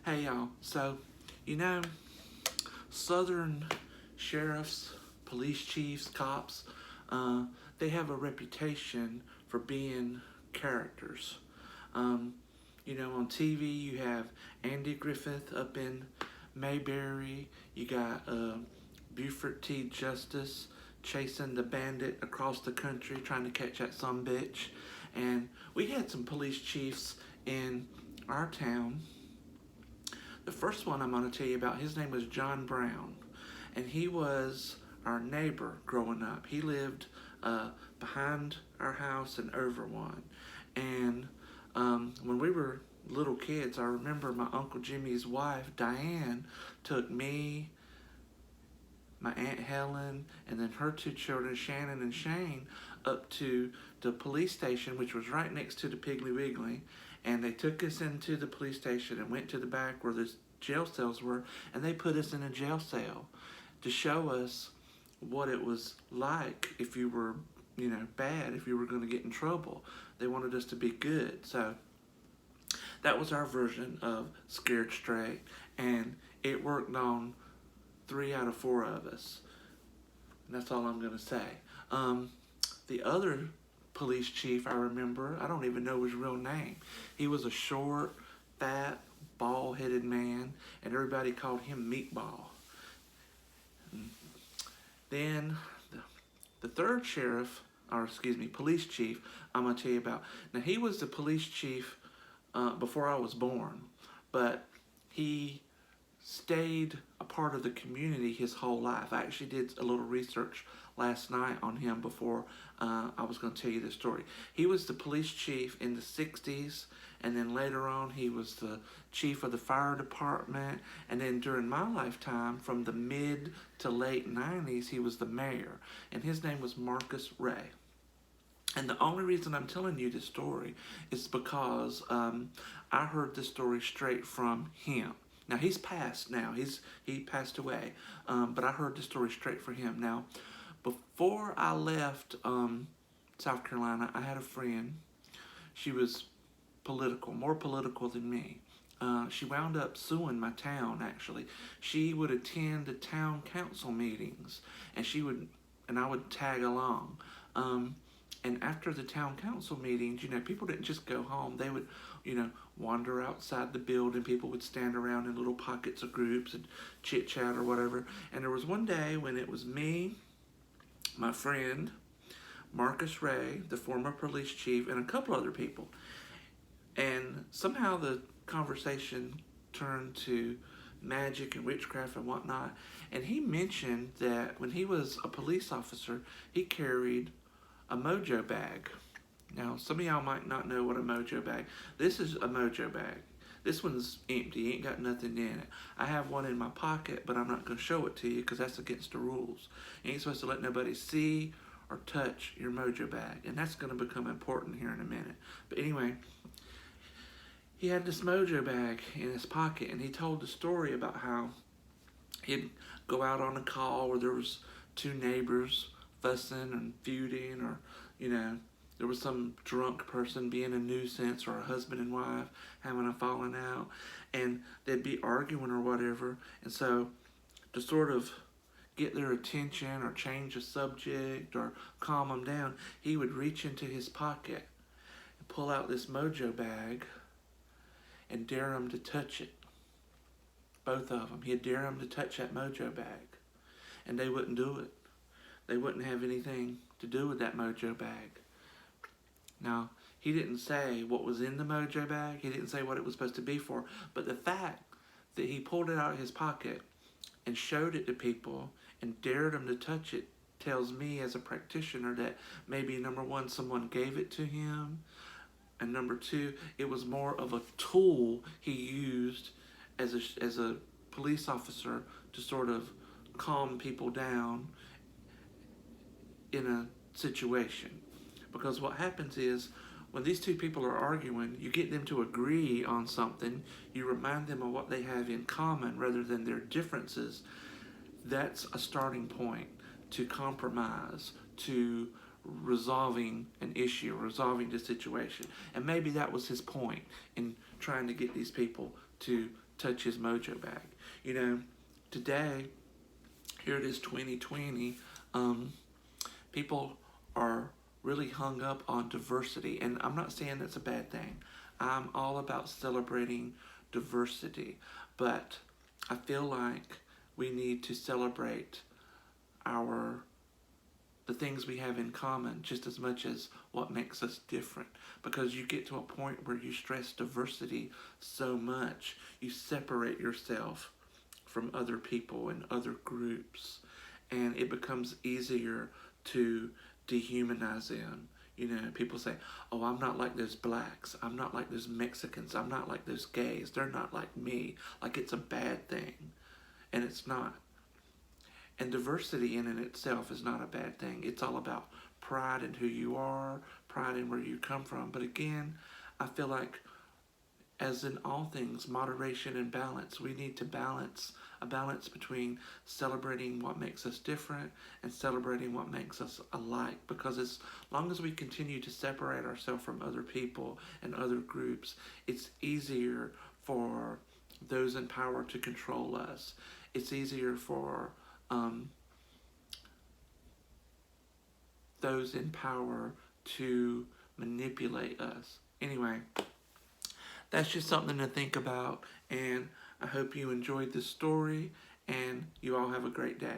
Hey y'all, so you know, Southern sheriffs, police chiefs, cops, uh, they have a reputation for being characters. Um, on TV you have Andy Griffith up in Mayberry. You got Buford T. Justice chasing the bandit across the country trying to catch that some bitch. And we had some police chiefs in our town. The first one I'm going to tell you about, his name was John Brown, and he was our neighbor growing up. He lived behind our house in Overone, and when we were little kids, I remember my Uncle Jimmy's wife, Diane, took me, my Aunt Helen, and then her two children, Shannon and Shane, up to the police station, which was right next to the Piggly Wiggly. And they took us into the police station and went to the back where the jail cells were, and they put us in a jail cell to show us what it was like if you were, bad, if you were going to get in trouble. They wanted us to be good. So that was our version of Scared Straight, and it worked on 3 out of 4 of us. And that's all I'm going to say. The other police chief I remember, I don't even know his real name. He was a short, fat, bald-headed man, and everybody called him Meatball. Then the third police chief I'm going to tell you about. Now, he was the police chief before I was born, but he stayed a part of the community his whole life. I actually did a little research last night on him before I was going to tell you this story. He was the police chief in the 60s, and then later on he was the chief of the fire department, and then during my lifetime, from the mid to late 90s, he was the mayor, and his name was Marcus Ray. And the only reason I'm telling you this story is because I heard this story straight from him. Now, he's passed now. He passed away. But I heard the story straight from him. Now, before I left South Carolina, I had a friend. She was political, more political than me. She wound up suing my town, actually. She would attend the town council meetings, and I would tag along. And after the town council meetings, people didn't just go home. They would, wander outside the building. People would stand around in little pockets of groups and chit-chat or whatever. And there was one day when it was me, my friend, Marcus Ray, the former police chief, and a couple other people. And somehow the conversation turned to magic and witchcraft and whatnot. And he mentioned that when he was a police officer, he carried a Mojo Bag. Now, some of y'all might not know what a Mojo Bag. This is a Mojo Bag. This one's empty. Ain't got nothing in it. I have one in my pocket, but I'm not going to show it to you because that's against the rules. You ain't supposed to let nobody see or touch your Mojo Bag, and that's going to become important here in a minute. But anyway, he had this Mojo Bag in his pocket, and he told the story about how he'd go out on a call where there was 2 neighbors fussing and feuding, or there was some drunk person being a nuisance, or a husband and wife having a falling out, and they'd be arguing or whatever. And so to sort of get their attention or change the subject or calm them down, he would reach into his pocket and pull out this Mojo Bag and dare them to touch it. Both of them. He'd dare them to touch that Mojo Bag, and they wouldn't do it. They wouldn't have anything to do with that Mojo Bag. Now, he didn't say what was in the Mojo Bag. He didn't say what it was supposed to be for. But the fact that he pulled it out of his pocket and showed it to people and dared them to touch it tells me as a practitioner that maybe, number one, someone gave it to him, and number two, it was more of a tool he used as a police officer to sort of calm people down in a situation. Because what happens is, when these 2 people are arguing, you get them to agree on something, you remind them of what they have in common rather than their differences. That's a starting point to compromise, to resolving an issue, resolving the situation. And maybe that was his point in trying to get these people to touch his Mojo Bag. You know, today, here it is 2020, people are really hung up on diversity. And I'm not saying that's a bad thing. I'm all about celebrating diversity. But I feel like we need to celebrate our the things we have in common just as much as what makes us different, because you get to a point where you stress diversity so much you separate yourself from other people and other groups, and it becomes easier to dehumanize them. You know, people say, oh, I'm not like those blacks, I'm not like those Mexicans, I'm not like those gays, they're not like me, like it's a bad thing. And it's not. And diversity in and itself is not a bad thing. It's all about pride in who you are, pride in where you come from. But again, I feel like, as in all things, moderation and balance. We need to balance, a balance between celebrating what makes us different and celebrating what makes us alike. Because as long as we continue to separate ourselves from other people and other groups, it's easier for those in power to control us. It's easier for those in power to manipulate us. Anyway, that's just something to think about, and I hope you enjoyed this story, and you all have a great day.